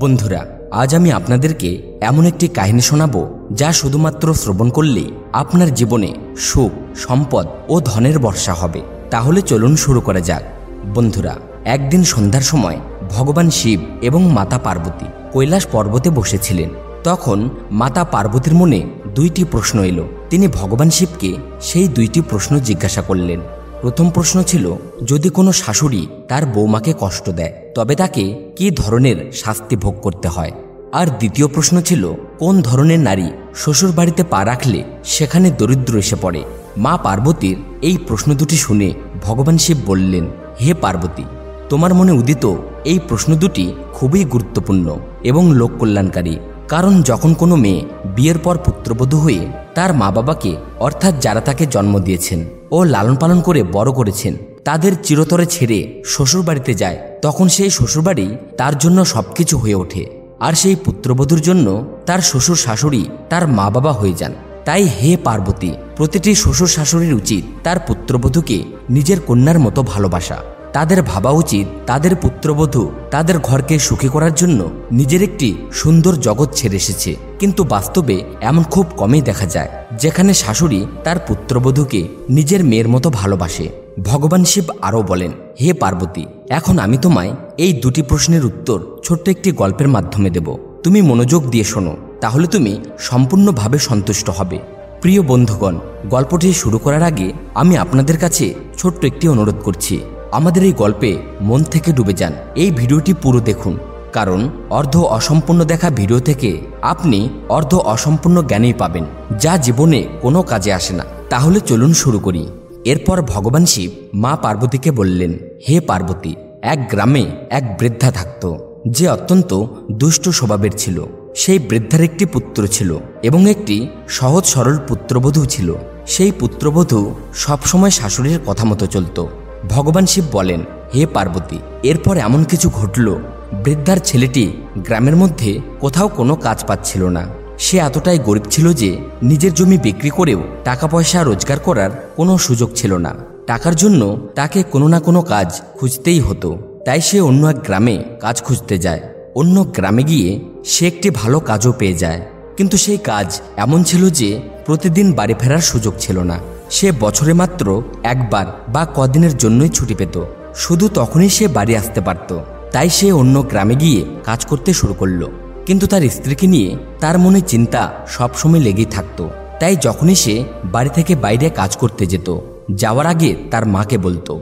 বন্ধুরা, আজ আমি আপনাদেরকে এমন একটি কাহিনী শোনাবো যা শুধুমাত্র শ্রবণ করলেই আপনার জীবনে সুখ, সম্পদ ও ধনের বর্ষা হবে। তাহলে চলুন শুরু করা যাক। বন্ধুরা, একদিন সন্ধ্যার সময় ভগবান শিব এবং মাতা পার্বতী কৈলাস পর্বতে বসেছিলেন। তখন মাতা পার্বতীর মনে দুইটি প্রশ্ন এলো। তিনি ভগবান শিবকে সেই দুইটি প্রশ্ন জিজ্ঞাসা করলেন। প্রথম প্রশ্ন ছিল, যদি কোনো শাশুড়ি তার বৌমাকে কষ্ট দেয় তবে তাকে কী ধরনের শাস্তি ভোগ করতে হয়। আর দ্বিতীয় প্রশ্ন ছিল, কোন ধরনের নারী শ্বশুর বাড়িতে পা রাখলে সেখানে দরিদ্র এসে পড়ে। মা পার্বতীর এই প্রশ্ন দুটি শুনে ভগবান শিব বললেন, হে পার্বতী, তোমার মনে উদিত এই প্রশ্ন দুটি খুবই গুরুত্বপূর্ণ এবং লোককল্যাণকারী। কারণ যখন কোনো মেয়ে বিয়ের পর পুত্রবধূ হয়ে তার মা বাবাকে, অর্থাৎ যারা তাকে জন্ম দিয়েছেন ও লালন পালন করে বড় করেছেন, তাদের চিরতরে ছেড়ে শ্বশুরবাড়িতে যায়, তখন সেই শ্বশুরবাড়ি তার জন্য সবকিছু হয়ে ওঠে। আর সেই পুত্রবধূর জন্য তার শ্বশুর শাশুড়ি তার মা বাবা হয়ে যান। তাই হে পার্বতী, প্রতিটি শ্বশুর শাশুড়ির উচিত তার পুত্রবধূকে নিজের কন্যার মতো ভালোবাসা। তাদের ভাবা উচিত তাদের পুত্রবধূ তাদের ঘরকে সুখী করার জন্য নিজের একটি সুন্দর জগৎ ছেড়ে এসেছে। কিন্তু বাস্তবে এমন খুব কমই দেখা যায় যেখানে শাশুড়ি তার পুত্রবধূকে নিজের মেয়ের মতো ভালোবাসে। ভগবান শিব আরও বলেন, হে পার্বতী, এখন আমি তোমায় এই দুটি প্রশ্নের উত্তর ছোট্ট একটি গল্পের মাধ্যমে দেব। তুমি মনোযোগ দিয়ে শোনো, তাহলে তুমি সম্পূর্ণভাবে সন্তুষ্ট হবে। প্রিয় বন্ধুগণ, গল্পটি শুরু করার আগে আমি আপনাদের কাছে ছোট্ট একটি অনুরোধ করছি। আমাদের এই গল্পে মন থেকে ডুবে যান। এই ভিডিওটি পুরো দেখুন, কারণ অর্ধ অসম্পূর্ণ দেখা ভিডিও থেকে আপনি অর্ধ অসম্পূর্ণ জ্ঞানই পাবেন, যা জীবনে কোনো কাজে আসে না। তাহলে চলুন শুরু করি। এরপর ভগবান শিব মা পার্বতীকে বললেন, হে পার্বতী, এক গ্রামে এক বৃদ্ধা থাকত, যে অত্যন্ত দুষ্ট স্বভাবের ছিল। সেই বৃদ্ধার একটি পুত্র ছিল এবং একটি সহজ সরল পুত্রবধূ ছিল। সেই পুত্রবধূ সবসময় শাশুড়ির কথা মতো চলত। ভগবান শিব বলেন, হে পার্বতী, এরপর এমন কিছু ঘটল, বৃদ্ধার ছেলেটি গ্রামের মধ্যে কোথাও কোনো কাজ পাচ্ছিল না। সে এতটাই গরিব ছিল যে নিজের জমি বিক্রি করেও টাকা পয়সা রোজগার করার কোনো সুযোগ ছিল না। টাকার জন্য তাকে কোনো না কোনো কাজ খুঁজতেই হতো। তাই সে অন্য এক গ্রামে কাজ খুঁজতে যায়। অন্য গ্রামে গিয়ে সে একটি ভালো কাজও পেয়ে যায়, কিন্তু সেই কাজ এমন ছিল যে প্রতিদিন বাড়ি ফেরার সুযোগ ছিল না। সে বছরে মাত্র একবার বা কদিনের জন্যই ছুটি পেত, শুধু তখনই সে বাড়ি আসতে পারত। তাই সে অন্য গ্রামে গিয়ে কাজ করতে শুরু করলো। কিন্তু তার স্ত্রীকে নিয়ে তার মনে চিন্তা সবসময় লেগেই থাকত। তাই যখনই সে বাড়ি থেকে বাইরে কাজ করতে যেত, যাওয়ার আগে তার মাকে বলতো,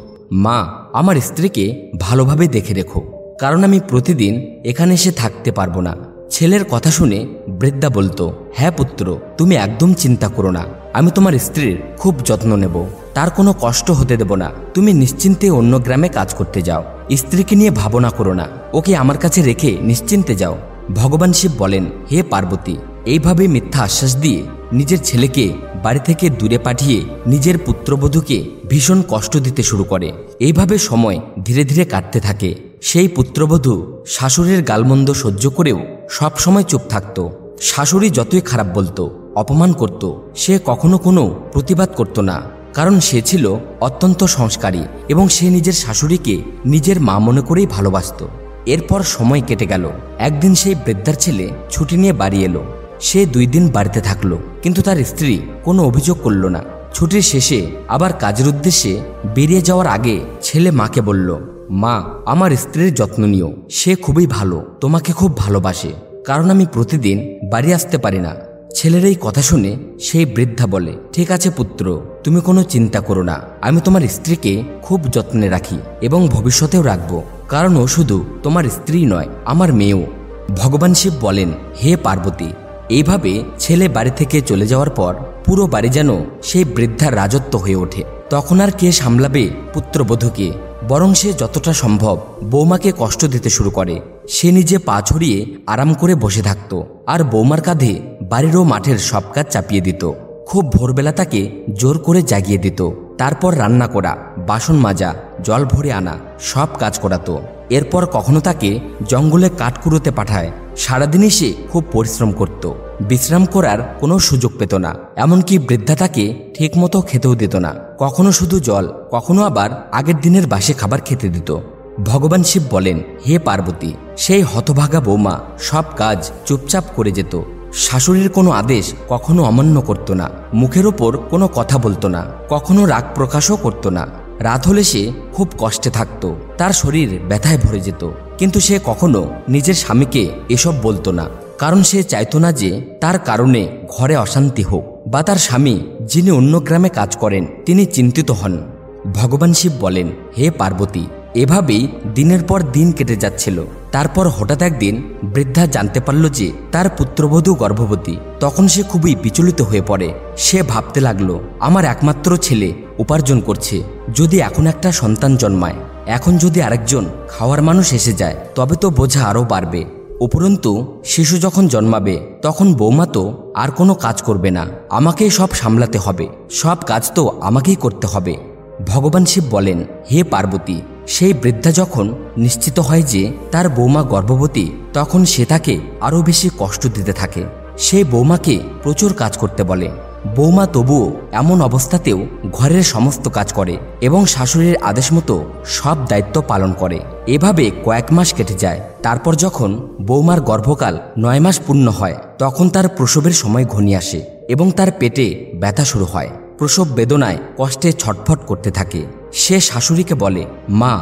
মা, আমার স্ত্রীকে ভালোভাবে দেখে রেখো, কারণ আমি প্রতিদিন এখানে এসে থাকতে পারবো না। ছেলের কথা শুনে বৃদ্ধা বলতো, হ্যাঁ পুত্র, তুমি একদম চিন্তা করো না, আমি তোমার স্ত্রীর খুব যত্ন নেব, তার কোনো কষ্ট হতে দেব না। তুমি নিশ্চিন্তে অন্য গ্রামে কাজ করতে যাও, স্ত্রীকে নিয়ে ভাবনা করো না, ওকে আমার কাছে রেখে নিশ্চিন্তে যাও। ভগবান শিব বলেন, হে পার্বতী, এইভাবে মিথ্যা আশ্বাস দিয়ে নিজের ছেলেকে বাড়ি থেকে দূরে পাঠিয়ে নিজের পুত্রবধূকে ভীষণ কষ্ট দিতে শুরু করে। এইভাবে সময় ধীরে ধীরে কাটতে থাকে। সেই পুত্রবধূ শাশুড়ির গালমন্দ সহ্য করেও সব সময় চুপ থাকত। শাশুড়ি যতই খারাপ বলতো, অপমান করত, সে কখনো কোনো প্রতিবাদ করত না, কারণ সে ছিল অত্যন্ত সংস্কারী এবং সে নিজের শাশুড়িকে নিজের মা মনে করেই ভালোবাসত। এরপর সময় কেটে গেল। একদিন সেই বৃদ্ধার ছেলে ছুটি নিয়ে বাড়ি এলো। সে 2 দিন বাড়িতে থাকলো, কিন্তু তার স্ত্রী কোনো অভিযোগ করল না। ছুটির শেষে আবার কাজের উদ্দেশ্যে বেরিয়ে যাওয়ার আগে ছেলে মাকে বলল, মা, আমার স্ত্রীর যত্ন নিও, সে খুবই ভালো, তোমাকে খুব ভালোবাসে, কারণ আমি প্রতিদিন বাড়ি আসতে পারি না। ছেলের এই কথা শুনে সেই বৃদ্ধা বলে, ঠিক আছে পুত্র, তুমি কোনো চিন্তা করো না, আমি তোমার স্ত্রীকে খুব যত্নে রাখি এবং ভবিষ্যতেও রাখবো, কারণ ও শুধু তোমার স্ত্রী নয়, আমার মেয়েও। ভগবান শিব বলেন, হে পার্বতী, এইভাবে ছেলে বাড়ি থেকে চলে যাওয়ার পর পুরো বাড়ি যেন সেই বৃদ্ধার রাজত্ব হয়ে ওঠে। তখন আর কে সামলাবে পুত্রবধূকে? বরং সে যতটা সম্ভব বৌমাকে কষ্ট দিতে শুরু করে। সে নিজে পা ছড়িয়ে আরাম করে বসে থাকত, আর বৌমার কাঁধে বাড়ির ও মাঠের সব কাজ চাপিয়ে দিত। খুব ভোরবেলা তাকে জোর করে জাগিয়ে দিত, তারপর রান্না করা, বাসন মাজা, জল ভরে আনা সব কাজ করাতো। এরপর কখনো তাকে জঙ্গলে কাঠ কুড়োতে পাঠায়। সারাদিনই সে খুব পরিশ্রম করত, বিশ্রাম করার কোনো সুযোগ পেত না। এমনকি বৃদ্ধা তাকে ঠিকমতো খেতেও দিত না। কখনো শুধু জল, কখনো আবার আগের দিনের বাসি খাবার খেতে দিত। ভগবান শিব বলেন, হে পার্বতী, সেই হতভাগা বৌমা সব কাজ চুপচাপ করে যেত। শাশুড়ির কোনো আদেশ কখনো অমান্য করত না, মুখের ওপর কোনো কথা বলতো না, কখনো রাগ প্রকাশও করত না। রাত হলে সে খুব কষ্টে থাকত, তার শরীর ব্যথায় ভরে যেত, কিন্তু সে কখনো নিজের স্বামীকে এসব বলতো না, কারণ সে চাইতো না যে তার কারণে ঘরে অশান্তি হোক বা তার স্বামী যিনি অন্য গ্রামে কাজ করেন তিনি চিন্তিত হন। ভগবান শিব বলেন, হে পার্বতী, এভাবেই দিনের পর দিন কেটে যাচ্ছিল। তারপর হঠাৎ একদিন বৃদ্ধা জানতে পারল যে তার পুত্রবধূ গর্ভবতী। তখন সে খুবই বিচলিত হয়ে পড়ে। সে ভাবতে লাগলো, আমার একমাত্র ছেলে উপার্জন করছে, যদি এখন একটা সন্তান জন্মায়, এখন যদি আরেকজন খাওয়ার মানুষ এসে যায়, তবে তো বোঝা আরও বাড়বে। উপরন্তু শিশু যখন জন্মাবে তখন বৌমা তো আর কোনো কাজ করবে না, আমাকেই সব সামলাতে হবে, সব কাজ তো আমাকেই করতে হবে। ভগবান শিব বলেন, হে পার্বতী, সেই বৃদ্ধা যখন নিশ্চিত হয় যে তার বৌমা গর্ভবতী, তখন সে তাকে আরও বেশি কষ্ট দিতে থাকে। সেই বৌমাকে প্রচুর কাজ করতে বলে। বৌমা তবুও এমন অবস্থাতেও ঘরের সমস্ত কাজ করে এবং শাশুড়ির আদেশ মতো সব দায়িত্ব পালন করে। এভাবে কয়েক মাস কেটে যায়। তারপর যখন বৌমার গর্ভকাল 9 মাস পূর্ণ হয়, তখন তার প্রসবের সময় ঘনিয়ে আসে এবং তার পেটে ব্যথা শুরু হয়। প্রসব বেদনায় কষ্টে ছটফট করতে থাকে। সে শাশুড়িকে বলে, মা,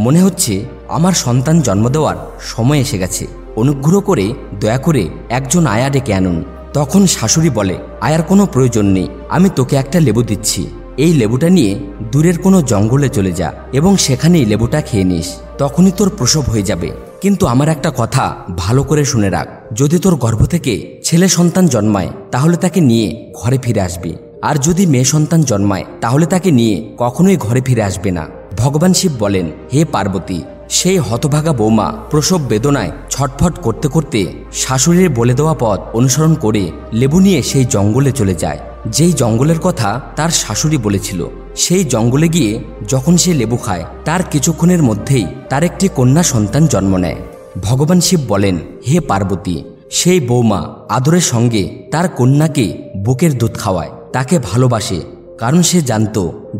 মনে হচ্ছে আমার সন্তান জন্ম দেওয়ার সময় এসে গেছে, অনুগ্রহ করে দয়া করে একজন আয়া ডেকে আনুন। তখন শাশুড়ি বলে, আয়ার কোনো প্রয়োজন নেই, আমি তোকে একটা লেবু দিচ্ছি, এই লেবুটা নিয়ে দূরের কোনো জঙ্গলে চলে যা এবং সেখানেই লেবুটা খেয়ে নিস, তখনই তোর প্রসব হয়ে যাবে। কিন্তু আমার একটা কথা ভালো করে শুনে রাখ, যদি তোর গর্ভ থেকে ছেলে সন্তান জন্মায় তাহলে তাকে নিয়ে ঘরে ফিরে আসবি, আর যদি মেয়ে সন্তান জন্মায় তাহলে তাকে নিয়ে কখনোই ঘরে ফিরে আসবে না। ভগবান শিব বলেন, হে পার্বতী, সেই হতভাগা বৌমা প্রসব বেদনায় ছটফট করতে করতে শাশুড়ির বলে দেওয়া পথ অনুসরণ করে লেবু নিয়ে সেই জঙ্গলে চলে যায়, যেই জঙ্গলের কথা তার শাশুড়ি বলেছিল। সেই জঙ্গলে গিয়ে যখন সে লেবু খায়, তার কিছুক্ষণের মধ্যেই তার একটি কন্যা সন্তান জন্ম নেয়। ভগবান শিব বলেন, হে পার্বতী, সেই বৌমা আদরের সঙ্গে তার কন্যাকে বুকের দুধ খাওয়ায়, তাকে ভালোবাসে, কারণ সে জানত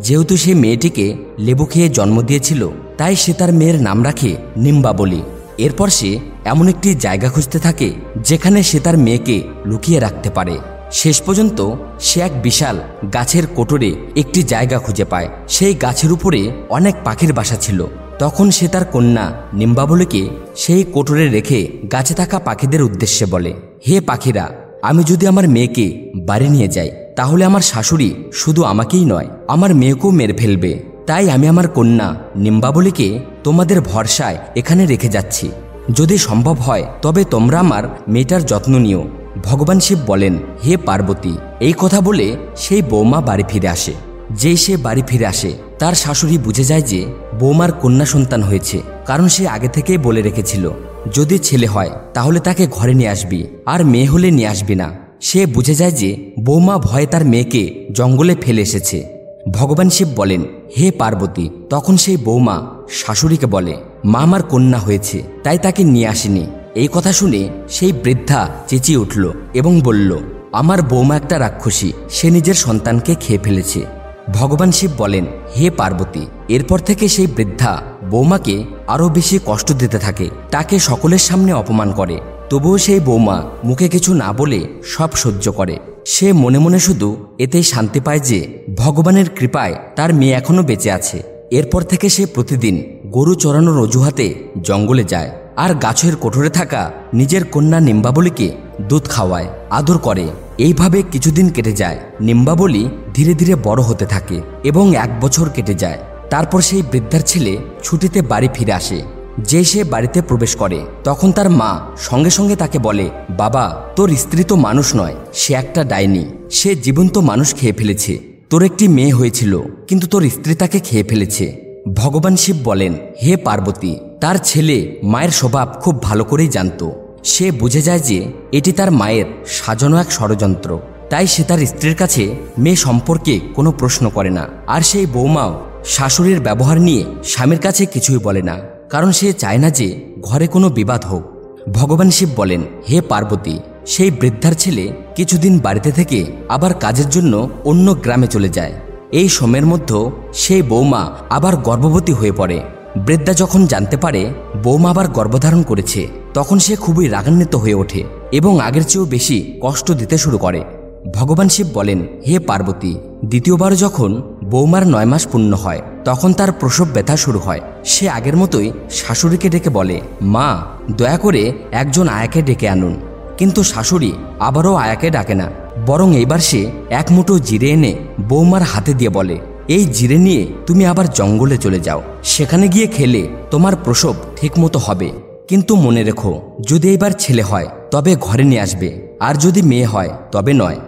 যেহেতু সে মেয়েটিকে লেবু খেয়ে জন্ম দিয়েছিল, তাই সে তার মেয়ের নাম রাখে নিম্বাবলী। এরপর সে এমন একটি জায়গা খুঁজতে থাকে যেখানে সে তার মেয়েকে লুকিয়ে রাখতে পারে। শেষ পর্যন্ত সে এক বিশাল গাছের কোটরে একটি জায়গা খুঁজে পায়। সেই গাছের উপরে অনেক পাখির বাসা ছিল। তখন সে তার কন্যা নিম্বাবলীকে সেই কোটরে রেখে গাছে থাকা পাখিদের উদ্দেশ্যে বলে, হে পাখিরা, আমি যদি আমার মেয়েকে বাড়ি নিয়ে যাই তাহলে আমার শাশুড়ি শুধু আমাকেই নয়, আমার মেয়েকেও মেরে ফেলবে। তাই আমি আমার কন্যা নিম্বাবলীকে তোমাদের ভরসায় এখানে রেখে যাচ্ছি। যদি সম্ভব হয় তবে তোমরা আমার মেয়েটার যত্ন নিও। ভগবান শিব বলেন, হে পার্বতী, এই কথা বলে সেই বৌমা বাড়ি ফিরে আসে। যেই সে বাড়ি ফিরে আসে, তার শাশুড়ি বুঝে যায় যে বৌমার কন্যা সন্তান হয়েছে, কারণ সে আগে থেকেই বলে রেখেছিল যদি ছেলে হয় তাহলে তাকে ঘরে নিয়ে আসবি, আর মেয়ে হলে নিয়ে আসবি না। সে বুঝে যায় যে বৌমা ভয়ে তার মেয়েকে জঙ্গলে ফেলে এসেছে। ভগবান শিব বলেন, হে পার্বতী, তখন সেই বৌমা শাশুড়িকে বলে, মা আমার কন্যা হয়েছে, তাই তাকে নিয়ে আসেনি। এই কথা শুনে সেই বৃদ্ধা চেঁচিয়ে উঠল এবং বলল, আমার বৌমা একটা রাক্ষসী, সে নিজের সন্তানকে খেয়ে ফেলেছে। ভগবান শিব বলেন, হে পার্বতী, এরপর থেকে সেই বৃদ্ধা বৌমাকে আরও বেশি কষ্ট দিতে থাকে, তাকে সকলের সামনে অপমান করে। তবুও সেই বৌমা মুখে কিছু না বলে সব সহ্য করে। সে মনে মনে শুধু এতেই শান্তি পায় যে ভগবানের কৃপায় তার মেয়ে এখনো বেঁচে আছে। এরপর থেকে সে প্রতিদিন গরু চড়ানোর অজুহাতে জঙ্গলে যায়, আর গাছের কোঠরে থাকা নিজের কন্যা নিম্বাবলীকে দুধ খাওয়ায়, আদর করে। এইভাবে কিছুদিন কেটে যায়। নিম্বাবলী ধীরে ধীরে বড় হতে থাকে এবং 1 বছর কেটে যায়। তারপর সেই বৃদ্ধার ছেলে ছুটিতে বাড়ি ফিরে আসে। যে সে বাড়িতে প্রবেশ করে, তখন তার মা সঙ্গে সঙ্গে তাকে বলে, বাবা, তোর স্ত্রী তো মানুষ নয়, সে একটা ডাইনি, সে জীবন্ত মানুষ খেয়ে ফেলেছে। তোর একটি মেয়ে হয়েছিল, কিন্তু তোর স্ত্রী তাকে খেয়ে ফেলেছে। ভগবান শিব বলেন, হে পার্বতী, তার ছেলে মায়ের স্বভাব খুব ভালো করেই জানত। সে বুঝে যায় যে এটি তার মায়ের সাজানো এক ষড়যন্ত্র, তাই সে তার স্ত্রীর কাছে মেয়ে সম্পর্কে কোনো প্রশ্ন করে না। আর সেই বৌমাও শাশুড়ির ব্যবহার নিয়ে স্বামীর কাছে কিছুই বলে না, কারণ সে চায় না যে ঘরে কোনো বিবাদ হোক। ভগবান শিব বলেন, হে পার্বতী, সেই বৃদ্ধার ছেলে কিছুদিন বাড়িতে থেকে আবার কাজের জন্য অন্য গ্রামে চলে যায়। এই সময়ের মধ্যে সেই বৌমা আবার গর্ভবতী হয়ে পড়ে। বৃদ্ধা যখন জানতে পারে বৌমা আবার গর্ভধারণ করেছে, তখন সে খুবই রাগান্বিত হয়ে ওঠে এবং আগের চেয়েও বেশি কষ্ট দিতে শুরু করে। ভগবান শিব বলেন, হে পার্বতী, দ্বিতীয়বার যখন বৌমার 9 মাস পূর্ণ হয় তখন তার প্রসব ব্যথা শুরু হয়। সে আগের মতোই শাশুড়িকে ডেকে বলে, মা, দয়া করে একজন আয়াকে ডেকে আনুন। কিন্তু শাশুড়ি আবারও আয়াকে ডাকে না, বরং এইবার সে এক মুঠো জিরে এনে বৌমার হাতে দিয়ে বলে, এই জিরে নিয়ে তুমি আবার জঙ্গলে চলে যাও, সেখানে গিয়ে খেলে তোমার প্রসব ঠিকমতো হবে। কিন্তু মনে রেখো, যদি এবার ছেলে হয় তবে ঘরে নিয়ে আসবে, আর যদি মেয়ে হয় তবে নয়।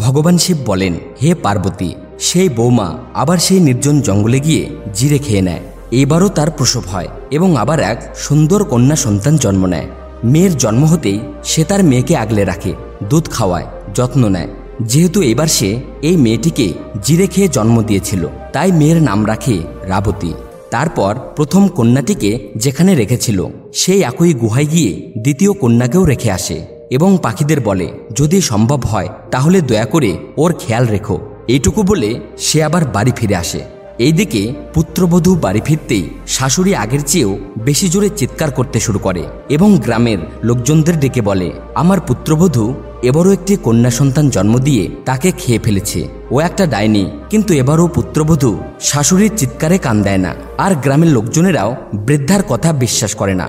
ভগবান শিব বলেন, হে পার্বতী, সেই বৌমা আবার সেই নির্জন জঙ্গলে গিয়ে জিরে খেয়ে নেয়। এইবারও তার প্রসব হয় এবং আবার এক সুন্দর কন্যা সন্তান জন্ম নেয়। মেয়ের জন্ম হতেই সে তার মেয়েকে আগলে রাখে, দুধ খাওয়ায়, যত্ন নেয়। যেহেতু এবার সে এই মেয়েটিকে জিরে খেয়ে জন্ম দিয়েছিল, তাই মেয়ের নাম রাখে রাবতী। তারপর প্রথম কন্যাটিকে যেখানে রেখেছিল সেই একই গুহায় গিয়ে দ্বিতীয় কন্যাকেও রেখে আসে এবং পাখিদের বলে, যদি সম্ভব হয় তাহলে দয়া করে ওর খেয়াল রেখো। এইটুকু বলে সে আবার বাড়ি ফিরে আসে। এইদিকে পুত্রবধূ বাড়ি ফিরতেই শাশুড়ি আগের চেয়েও বেশি জোরে চিৎকার করতে শুরু করে এবং গ্রামের লোকজনদের ডেকে বলে, আমার পুত্রবধূ এবারও একটি কন্যা সন্তান জন্ম দিয়ে তাকে খেয়ে ফেলেছে, ও একটা ডাইনি। কিন্তু এবারও পুত্রবধূ শাশুড়ির চিৎকারে কান দেয় না, আর গ্রামের লোকজনেরাও বৃদ্ধার কথা বিশ্বাস করে না।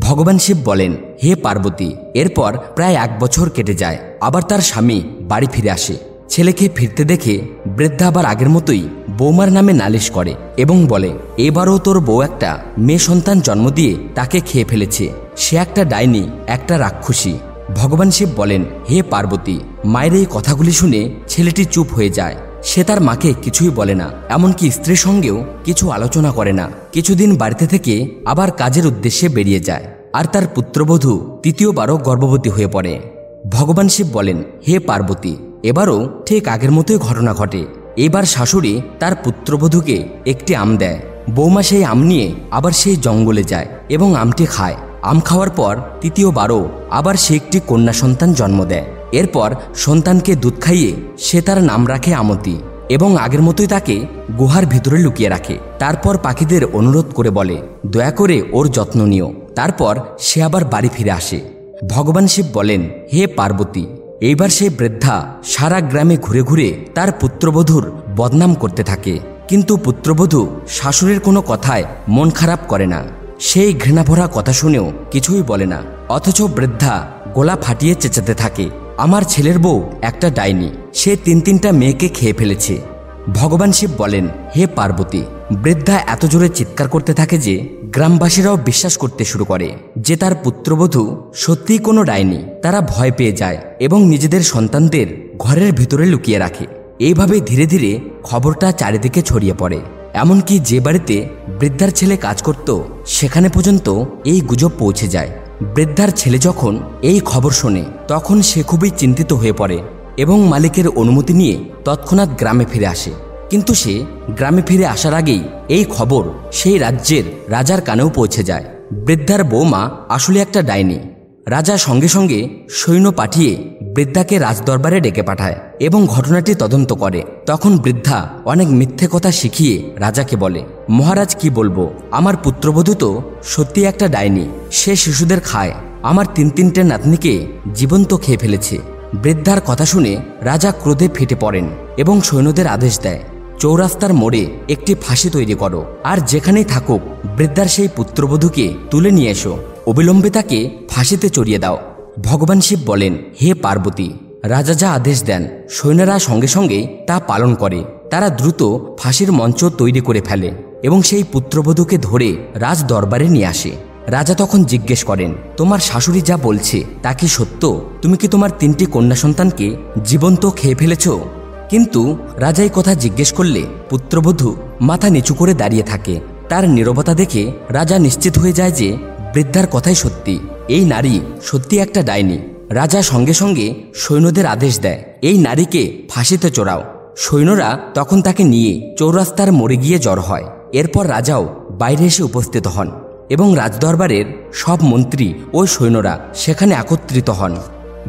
ভগবান শিব বলেন, হে পার্বতী, এরপর প্রায় 1 বছর কেটে যায়। আবার তার স্বামী বাড়ি ফিরে আসে। ছেলেকে ফিরতে দেখে বৃদ্ধা আবার আগের মতোই বৌমার নামে নালিশ করে এবং বলে, এবারও তোর বউ একটা মেয়ে সন্তান জন্ম দিয়ে তাকে খেয়ে ফেলেছে, সে একটা ডাইনি, একটা রাক্ষসী। ভগবান শিব বলেন, হে পার্বতী, মায়ের এই কথাগুলি শুনে ছেলেটি চুপ হয়ে যায়। সে তার মাকে কিছুই বলে না, এমনকি স্ত্রীর সঙ্গেও কিছু আলোচনা করে না। কিছুদিন বাড়িতে থেকে আবার কাজের উদ্দেশ্যে বেরিয়ে যায়, আর তার পুত্রবধূ তৃতীয়বারও গর্ভবতী হয়ে পড়ে। ভগবান শিব বলেন, হে পার্বতী, এবারও ঠিক আগের মতোই ঘটনা ঘটে। এবার শাশুড়ি তার পুত্রবধূকে একটি আম দেয়। বৌমা সেই আম নিয়ে আবার সেই জঙ্গলে যায় এবং আমটি খায়। আম খাওয়ার পর তৃতীয়বারও আবার সে একটি কন্যা সন্তান জন্ম দেয়। এরপর সন্তানকে দুধ খাইয়ে সে তার নাম রাখে আমতি এবং আগের মতোই তাকে গুহার ভিতরে লুকিয়ে রাখে। তারপর পাখিদের অনুরোধ করে বলে, দয়া করে ওর যত্ন নিও। তারপর সে আবার বাড়ি ফিরে আসে। ভগবান শিব বলেন, হে পার্বতী, এইবার সেই বৃদ্ধা সারা গ্রামে ঘুরে ঘুরে তার পুত্রবধূর বদনাম করতে থাকে। কিন্তু পুত্রবধূ শাশুড়ির কোনো কথায় মন খারাপ করে না। সেই ঘৃণাভরা কথা শুনেও কিছুই বলে না। অথচ বৃদ্ধা গলা ফাটিয়ে চেঁচাতে থাকে, আমার ছেলের বউ একটা ডাইনি, সে 3টা মেয়েকে খেয়ে ফেলেছে। ভগবান শিব বলেন, হে পার্বতী, বৃদ্ধা এত জোরে চিৎকার করতে থাকে যে গ্রামবাসীরাও বিশ্বাস করতে শুরু করে যে তার পুত্রবধূ সত্যিই কোনো ডাইনি। তারা ভয় পেয়ে যায় এবং নিজেদের সন্তানদের ঘরের ভিতরে লুকিয়ে রাখে। এইভাবে ধীরে ধীরে খবরটা চারিদিকে ছড়িয়ে পড়ে। এমনকি যে বাড়িতে বৃদ্ধার ছেলে কাজ করত সেখানে পর্যন্ত এই গুজব পৌঁছে যায়। বৃদ্ধার ছেলে যখন এই খবর শোনে তখন সে খুবই চিন্তিত হয়ে পড়ে এবং মালিকের অনুমতি নিয়ে তৎক্ষণাৎ গ্রামে ফিরে আসে। কিন্তু সে গ্রামে ফিরে আসার আগেই এই খবর সেই রাজ্যের রাজার কানেও পৌঁছে যায়। বৃদ্ধার বৌমা আসলে একটা ডাইনি। রাজা সঙ্গে সঙ্গে সৈন্য পাঠিয়ে বৃদ্ধাকে রাজদরবারে ডেকে পাঠায় এবং ঘটনাটি তদন্ত করে। তখন বৃদ্ধা অনেক মিথ্যে কথা শিখিয়ে রাজাকে বলে, মহারাজ, কি বলবো, আমার পুত্রবধূ তো সত্যি একটা ডাইনি, সে শিশুদের খায়, আমার 3টে নাতনিকে জীবন্ত খেয়ে ফেলেছে। বৃদ্ধার কথা শুনে রাজা ক্রোধে ফেটে পড়েন এবং সৈন্যদের আদেশ দেয়, চৌরাস্তার মোড়ে একটি ফাঁসি তৈরি করো, আর যেখানেই থাকুক বৃদ্ধার সেই পুত্রবধূকে তুলে নিয়ে এসো, অবিলম্বে তাকে ফাঁসিতে চড়িয়ে দাও। ভগবান শিব বলেন, হে পার্বতী, রাজা যা আদেশ দেন সৈন্যরা সঙ্গে সঙ্গে তা পালন করে। তারা দ্রুত ফাঁসির মঞ্চ তৈরি করে ফেলে এবং সেই পুত্রবধূকে ধরে রাজ দরবারে নিয়ে আসে। রাজা তখন জিজ্ঞেস করেন, তোমার শাশুড়ি যা বলছে তা কি সত্য? তুমি কি তোমার 3টি কন্যা সন্তানকে জীবন্ত খেয়ে ফেলেছ? কিন্তু রাজা এই কথা জিজ্ঞেস করলে পুত্রবধূ মাথা নিচু করে দাঁড়িয়ে থাকে। তার নীরবতা দেখে রাজা নিশ্চিত হয়ে যায় যে বৃদ্ধার কথাই সত্যি, এই নারী সত্যি একটা ডাইনি। রাজা সঙ্গে সঙ্গে সৈন্যদের আদেশ দেয়, এই নারীকে ফাঁসিতে চড়াও। সৈন্যরা তখন তাকে নিয়ে চৌরাস্তার মোড়ে গিয়ে জড়ো হয়। এরপর রাজাও বাইরে এসে উপস্থিত হন এবং রাজদরবারের সব মন্ত্রী ও সৈন্যরা সেখানে একত্রিত হন।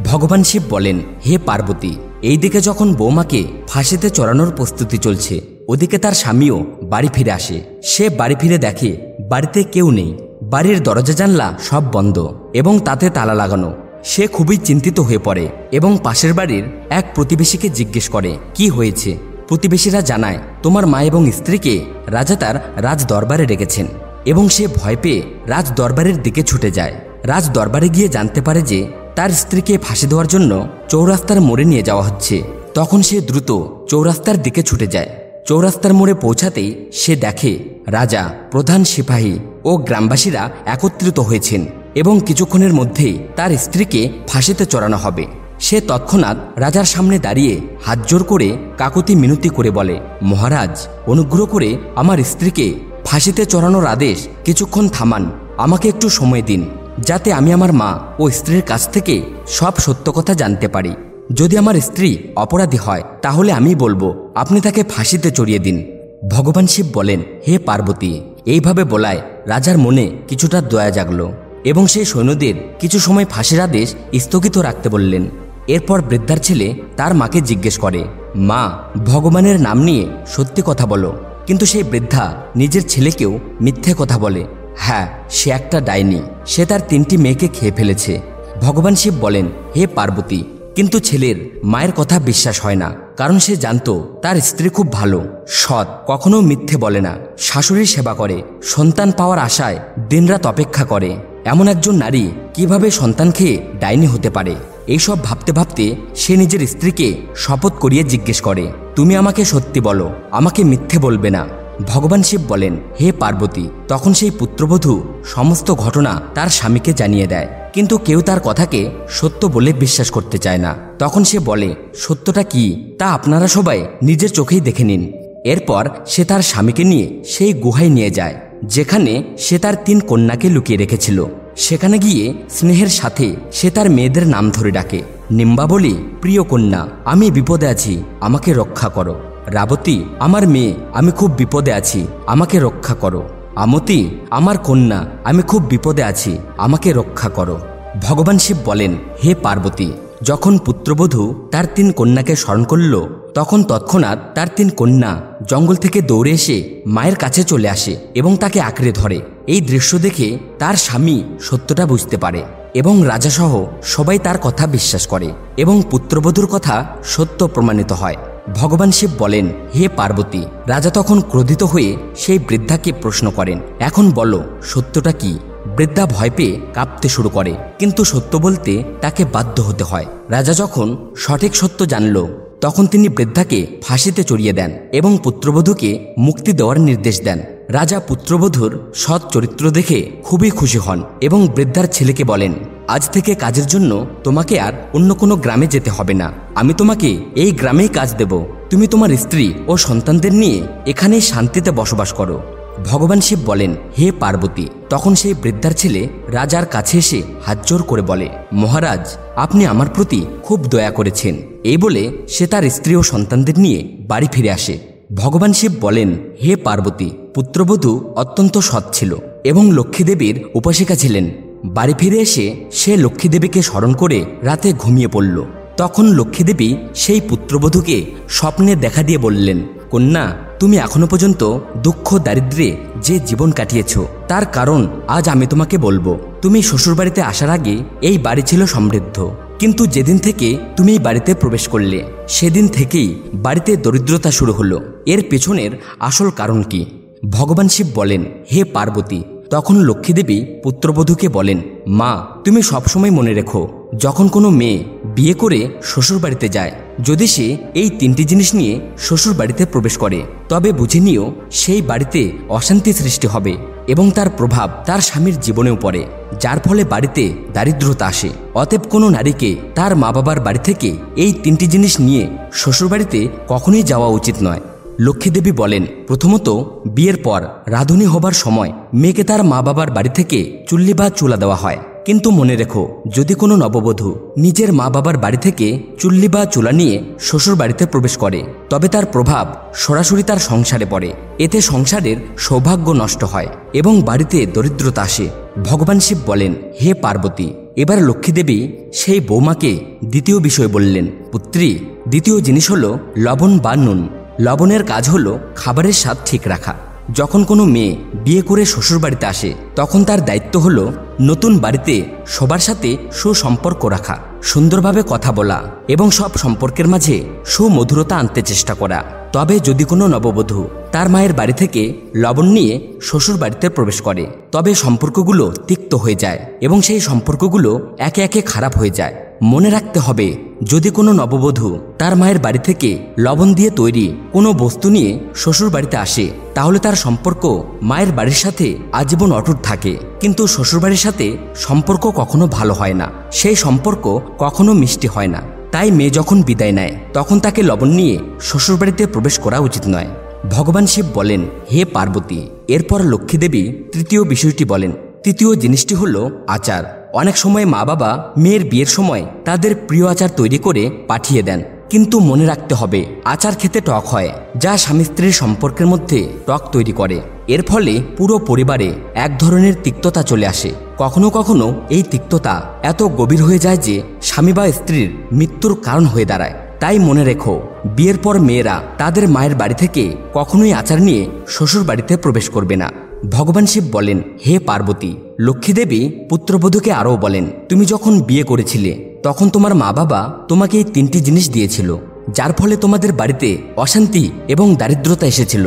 ভগবান শিব বলেন, হে পার্বতী, এইদিকে যখন বৌমাকে ফাঁসিতে চড়ানোর প্রস্তুতি চলছে ওদিকে তার স্বামীও বাড়ি ফিরে আসে। সে বাড়ি ফিরে দেখে বাড়িতে কেউ নেই। বাড়ির দরজা জানলা সব বন্ধ এবং তাতে তালা লাগানো। সে খুবই চিন্তিত হয়ে পড়ে এবং পাশের বাড়ির এক প্রতিবেশীকে জিজ্ঞেস করে কি হয়েছে। প্রতিবেশীরা জানায় তোমার মা এবং স্ত্রীকে রাজা তার রাজ দরবারে রেখেছেন এবং সে ভয় পেয়ে রাজ দরবারের দিকে ছুটে যায়। রাজ দরবারে গিয়ে জানতে পারে যে তার স্ত্রীকে ফাঁসি দেওয়ার জন্য চৌরাস্তার মোড়ে নিয়ে যাওয়া হচ্ছে। তখন সে দ্রুত চৌরাস্তার দিকে ছুটে যায়। চৌরাস্তার মোড়ে পৌঁছাতেই সে দেখে রাজা, প্রধান সিপাহী ও গ্রামবাসীরা একত্রিত হয়েছেন এবং কিছুক্ষণের মধ্যেই তার স্ত্রীকে ফাঁসিতে চড়ানো হবে। সে তৎক্ষণাৎ রাজার সামনে দাঁড়িয়ে হাত জোর করে কাকুতি মিনতি করে বলে, মহারাজ, অনুগ্রহ করে আমার স্ত্রীকে ফাঁসিতে চড়ানোর আদেশ কিছুক্ষণ থামান। আমাকে একটু সময় দিন, যাতে আমি আমার মা ও স্ত্রীর কাছ থেকে সব সত্য কথা জানতে পারি। যদি আমার স্ত্রী অপরাধী হয় তাহলে আমি বলবো আপনি তাকে ফাঁসিতে চড়িয়ে দিন। ভগবান শিব বলেন, হে পার্বতী। এইভাবে বলায় রাজার মনে কিছুটা দয়া জাগল এবং সেই সৈন্যদের কিছু সময় ফাঁসির আদেশ স্থগিত রাখতে বললেন। এরপর বৃদ্ধার ছেলে তার মাকে জিজ্ঞেস করে, মা, ভগবানের নাম নিয়ে সত্যি কথা বলো। কিন্তু সেই বৃদ্ধা নিজের ছেলেকেও মিথ্যে কথা বলে। হ্যাঁ, সে একটা ডাইনি। সে তার 3টি মেয়েকে খেয়ে ফেলেছে। ভগবান শিব বলেন, হে পার্বতী। কিন্তু ছেলের মায়ের কথা বিশ্বাস হয় না, কারণ সে জানতো তার স্ত্রী খুব ভালো, সৎ, কখনো মিথ্যে বলে না, শাশুড়ির সেবা করে, সন্তান পাওয়ার আশায় দিনরাত অপেক্ষা করে। এমন একজন নারী কিভাবে সন্তান খেয়ে ডাইনি হতে পারে? এইসব ভাবতে ভাবতে সে নিজের স্ত্রীকে শপথ করিয়ে জিজ্ঞেস করে, তুমি আমাকে সত্যি বলো, আমাকে মিথ্যে বলবে না। ভগবান শিব বলেন, হে পার্বতী। তখন সেই পুত্রবধূ সমস্ত ঘটনা তার স্বামীকে জানিয়ে দেয়, কিন্তু কেউ তার কথাকে সত্য বলে বিশ্বাস করতে চায় না। তখন সে বলে, সত্যটা কি তা আপনারা সবাই নিজের চোখেই দেখে নিন। এরপর সে তার স্বামীকে নিয়ে সেই গুহায় নিয়ে যায়, যেখানে সে তার 3 কন্যাকে লুকিয়ে রেখেছিল। সেখানে গিয়ে স্নেহের সাথে সে তার মেয়েদের নাম ধরে ডাকে। নিম্বা বলি, প্রিয় কন্যা, আমি বিপদে আছি, আমাকে রক্ষা করো। রাবতী, আমার মেয়ে, আমি খুব বিপদে আছি, আমাকে রক্ষা করো। আমতি, আমার কন্যা, আমি খুব বিপদে আছি, আমাকে রক্ষা করো। ভগবান শিব বলেন, হে পার্বতী। যখন পুত্রবধূ তার 3 কন্যাকে স্মরণ করল, তখন তৎক্ষণাৎ তার 3 কন্যা জঙ্গল থেকে দৌড়ে এসে মায়ের কাছে চলে আসে এবং তাকে আঁকড়ে ধরে। এই দৃশ্য দেখে তার স্বামী সত্যটা বুঝতে পারে এবং রাজাসহ সবাই তার কথা বিশ্বাস করে এবং পুত্রবধূর কথা সত্য প্রমাণিত হয়। ভগবান শিব বলেন, হে পার্বতী। রাজা তখন ক্রোধিত হয়ে সেই বৃদ্ধাকে প্রশ্ন করেন, এখন বলো সত্যটা কি? বৃদ্ধা ভয় পেয়ে কাঁপতে শুরু করে, কিন্তু সত্য বলতে তাকে বাধ্য হতে হয়। রাজা যখন সঠিক সত্য জানল, তখন তিনি বৃদ্ধাকে ফাঁসিতে চড়িয়ে দেন এবং পুত্রবধূকে মুক্তি দেওয়ার নির্দেশ দেন। রাজা পুত্রবধূর সৎ চরিত্র দেখে খুবই খুশি হন এবং বৃদ্ধার ছেলেকে বলেন, আজ থেকে কাজের জন্য তোমাকে আর অন্য কোনো গ্রামে যেতে হবে না, আমি তোমাকে এই গ্রামেই কাজ দেব। তুমি তোমার স্ত্রী ও সন্তানদের নিয়ে এখানেই শান্তিতে বসবাস করো। ভগবান শিব বলেন, হে পার্বতী। তখন সেই বৃদ্ধার ছেলে রাজার কাছে এসে হাত জোর করে বলে, মহারাজ, আপনি আমার প্রতি খুব দয়া করেছেন। এই বলে সে তার স্ত্রী ও সন্তানদের নিয়ে বাড়ি ফিরে আসে। ভগবান শিব বলেন, হে পার্বতী। পুত্রবধূ অত্যন্ত সৎ ছিল এবং লক্ষ্মীদেবীর উপাসিকা ছিলেন। বাড়ি ফিরে এসে সে লক্ষ্মীদেবীকে স্মরণ করে রাতে ঘুমিয়ে পড়ল। তখন লক্ষ্মীদেবী সেই পুত্রবধূকে স্বপ্নে দেখা দিয়ে বললেন, কন্যা, তুমি এখনো পর্যন্ত দুঃখ দারিদ্র্যে যে জীবন কাটিয়েছ, তার কারণ আজ আমি তোমাকে বলবো। তুমি শ্বশুরবাড়িতে আসার আগে এই বাড়ি ছিল সমৃদ্ধ, কিন্তু যেদিন থেকে তুমি এই বাড়িতে প্রবেশ করলে, সেদিন থেকেই বাড়িতে দরিদ্রতা শুরু হলো। এর পেছনের আসল কারণ কি? ভগবান শিব বলেন, হে পার্বতী। তখন লক্ষ্মীদেবী পুত্রবধূকে বলেন, মা, তুমি সবসময় মনে রেখো, যখন কোনো মেয়ে বিয়ে করে শ্বশুর বাড়িতে যায়, যদি সে এই 3টি জিনিস নিয়ে শ্বশুর বাড়িতে প্রবেশ করে, তবে বুঝে নিও সেই বাড়িতে অশান্তি সৃষ্টি হবে এবং তার প্রভাব তার স্বামীর জীবনেও পড়ে, যার ফলে বাড়িতে দারিদ্রতা আসে। অতএব কোনো নারীকে তার মা বাবার বাড়ি থেকে এই 3টি জিনিস নিয়ে শ্বশুর বাড়িতে কখনোই যাওয়া উচিত নয়। লক্ষ্মীদেবী বলেন, প্রথমত, বিয়ের পর রাঁধুনি হবার সময় মেয়েকে তার মা বাবার বাড়ি থেকে চুল্লি বা চুলা দেওয়া হয়। কিন্তু মনে রেখো, যদি কোনো নববধূ নিজের মা বাবার বাড়ি থেকে চুল্লি বা চুলা নিয়ে শ্বশুর বাড়িতে প্রবেশ করে, তবে তার প্রভাব সরাসরি তার সংসারে পড়ে। এতে সংসারের সৌভাগ্য নষ্ট হয় এবং বাড়িতে দরিদ্রতা আসে। ভগবান শিব বলেন, হে পার্বতী। এবার লক্ষ্মীদেবী সেই বৌমাকে দ্বিতীয় বিষয় বললেন, পুত্রী, দ্বিতীয় জিনিস হলো লবণ বা নুন। লবণের কাজ হলো খাবারের স্বাদ ঠিক রাখা। যখন কোনো মেয়ে বিয়ে করে শ্বশুর বাড়িতে আসে তখন তার দায়িত্ব হলো নতুন বাড়িতে সবার সাথে সুসম্পর্ক রাখা, সুন্দরভাবে কথা বলা এবং সব সম্পর্কের মাঝে সুমধুরতা আনতে চেষ্টা করা। তবে যদি কোনো নববধূ তার মায়ের বাড়ি থেকে লবণ নিয়ে শ্বশুর বাড়িতে প্রবেশ করে তবে সম্পর্কগুলো তিক্ত হয়ে যায় এবং সেই সম্পর্কগুলো একে একে খারাপ হয়ে যায়। মনে রাখতে হবে, যদি কোনো নববধূ তার মায়ের বাড়ি থেকে লবণ দিয়ে তৈরি কোনো বস্তু নিয়ে শ্বশুর বাড়িতে আসে তাহলে তার সম্পর্ক মায়ের বাড়ির সাথে আজীবন অটুট থাকে, কিন্তু শ্বশুর বাড়ির সাথে সম্পর্ক কখনো ভালো হয় না, সেই সম্পর্ক কখনো মিষ্টি হয় না। তাই মেয়ে যখন বিদায় নেয় তখন তাকে লবণ নিয়ে শ্বশুর বাড়িতে প্রবেশ করা উচিত নয়। ভগবান শিব বলেন, হে পার্বতী। এরপর লক্ষ্মী দেবী তৃতীয় বিষয়টি বলেন। তৃতীয় জিনিসটি হলো আচার। অনেক সময় মা বাবা মেয়ের বিয়ের সময় তাদের প্রিয় আচার তৈরি করে পাঠিয়ে দেন, কিন্তু মনে রাখতে হবে আচার খেতে টক হয়, যা স্বামী স্ত্রীর সম্পর্কের মধ্যে টক তৈরি করে। এর ফলে পুরো পরিবারে এক ধরনের তিক্ততা চলে আসে। কখনো কখনো এই তিক্ততা এত গভীর হয়ে যায় যে স্বামী বা স্ত্রীর মৃত্যুর কারণ হয়ে দাঁড়ায়। তাই মনে রেখো, বিয়ের পর মেয়েরা তাদের মায়ের বাড়ি থেকে কখনোই আচার নিয়ে শ্বশুর বাড়িতে প্রবেশ করবে না। ভগবান শিব বলেন, হে পার্বতী। লক্ষ্মী দেবী পুত্রবধূকে আরও বলেন, তুমি যখন বিয়ে করেছিলে তখন তোমার মা বাবা তোমাকে এই 3টি জিনিস দিয়েছিল, যার ফলে তোমাদের বাড়িতে অশান্তি এবং দারিদ্রতা এসেছিল।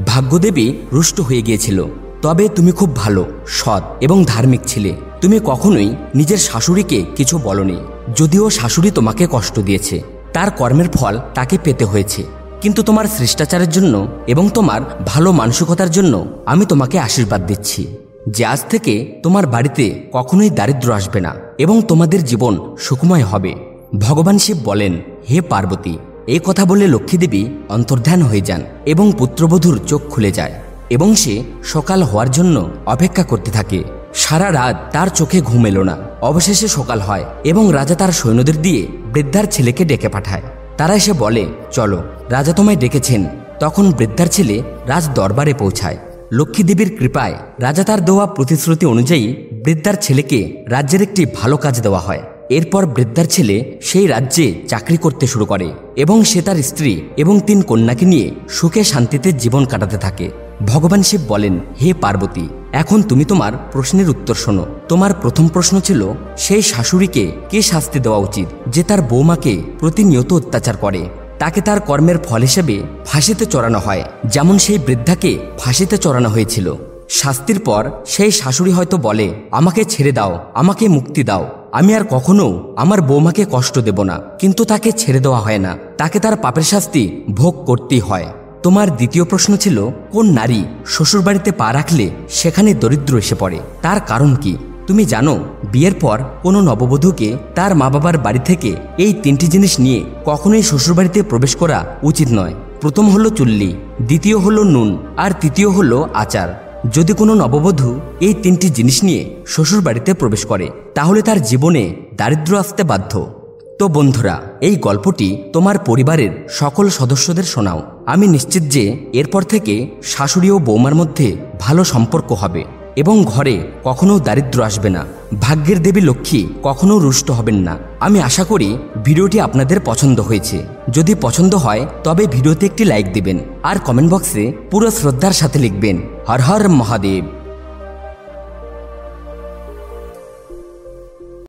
ভাগ্যদেবী রুষ্ট হয়ে গিয়েছিল। তবে তুমি খুব ভালো, সৎ এবং ধার্মিক ছিলে। তুমি কখনোই নিজের শাশুড়িকে কিছু বলনি, যদিও শাশুড়ি তোমাকে কষ্ট দিয়েছে, তার কর্মের ফল তাকে পেতে হয়েছে। কিন্তু তোমার শিষ্টাচারের জন্য এবং তোমার ভালো মানসিকতার জন্য আমি তোমাকে আশীর্বাদ দিচ্ছি যে আজ থেকে তোমার বাড়িতে কখনোই দারিদ্র্য আসবে না এবং তোমাদের জীবন সুখময় হবে। ভগবান শিব বলেন, হে পার্বতী। এই কথা বলে লক্ষ্মী দেবী অন্তর্ধান হয়ে যান এবং পুত্রবধূর চোখ খুলে যায় এবং সে সকাল হওয়ার জন্য অপেক্ষা করতে থাকে। সারা রাত তার চোখে ঘুম এলো না। অবশেষে সকাল হয় এবং রাজা তার সৈন্যদের দিয়ে বৃদ্ধার ছেলেকে ডেকে পাঠায়। তারা এসে বলে, চলো, রাজা তোমায় ডেকেছেন। তখন বৃদ্ধার ছেলে রাজ দরবারে পৌঁছায়। লক্ষ্মী দেবীর কৃপায় রাজা তার দেওয়া প্রতিশ্রুতি অনুযায়ী বৃদ্ধার ছেলেকে রাজ্যের একটি ভালো কাজ দেওয়া হয়। এরপর বৃদ্ধার ছেলে সেই রাজ্যে চাকরি করতে শুরু করে এবং সে তার স্ত্রী এবং 3 কন্যাকে নিয়ে সুখে শান্তিতে জীবন কাটাতে থাকে। ভগবান শিব বলেন, হে পার্বতী, এখন তুমি তোমার প্রশ্নের উত্তর শোনো। তোমার প্রথম প্রশ্ন ছিল, সেই শাশুড়িকে কে শাস্তি দেওয়া উচিত যে তার বৌমাকে প্রতিনিয়ত অত্যাচার করে? তাকে তার কর্মের ফল হিসেবে ফাঁসিতে চড়ানো হয়, যেমন সেই বৃদ্ধাকে ফাঁসিতে চড়ানো হয়েছিল। শাস্তির পর সেই শাশুড়ি হয়তো বলে, আমাকে ছেড়ে দাও, আমাকে মুক্তি দাও, আমি আর কখনো আমার বৌমাকে কষ্ট দেব না। কিন্তু তাকে ছেড়ে দেওয়া হয় না, তাকে তার পাপের শাস্তি ভোগ করতেই হয়। তোমার দ্বিতীয় প্রশ্ন ছিল, কোন নারী শ্বশুরবাড়িতে পা রাখলে সেখানে দরিদ্র এসে পড়ে, তার কারণ কি? তুমি জানো, বিয়ের পর কোনো নববধূকে তার মা বাবার বাড়ি থেকে এই 3টি জিনিস নিয়ে কখনোই শ্বশুরবাড়িতে প্রবেশ করা উচিত নয়। প্রথম হলো চুল্লি, দ্বিতীয় হলো নুন, আর তৃতীয় হলো আচার। যদি কোনো নববধূ এই 3টি জিনিস নিয়ে শ্বশুর বাড়িতে প্রবেশ করে তাহলে তার জীবনে দারিদ্র্য আসতে বাধ্য। তো বন্ধুরা, এই গল্পটি তোমার পরিবারের সকল সদস্যদের শোনাও। আমি নিশ্চিত যে এরপর থেকে শাশুড়ি ও বৌমার মধ্যে ভালো সম্পর্ক হবে এবং ঘরে কখনো দারিদ্র্য আসবে না। ভাগ্যের দেবী লক্ষ্মী কখনো রুষ্ট হবেন না। আমি আশা করি ভিডিওটি আপনাদের পছন্দ হয়েছে। যদি পছন্দ হয় তবে ভিডিওতে একটি লাইক দিবেন আর কমেন্ট বক্সে পুরো শ্রদ্ধার সাথে লিখবেন, হর হর মহাদেব।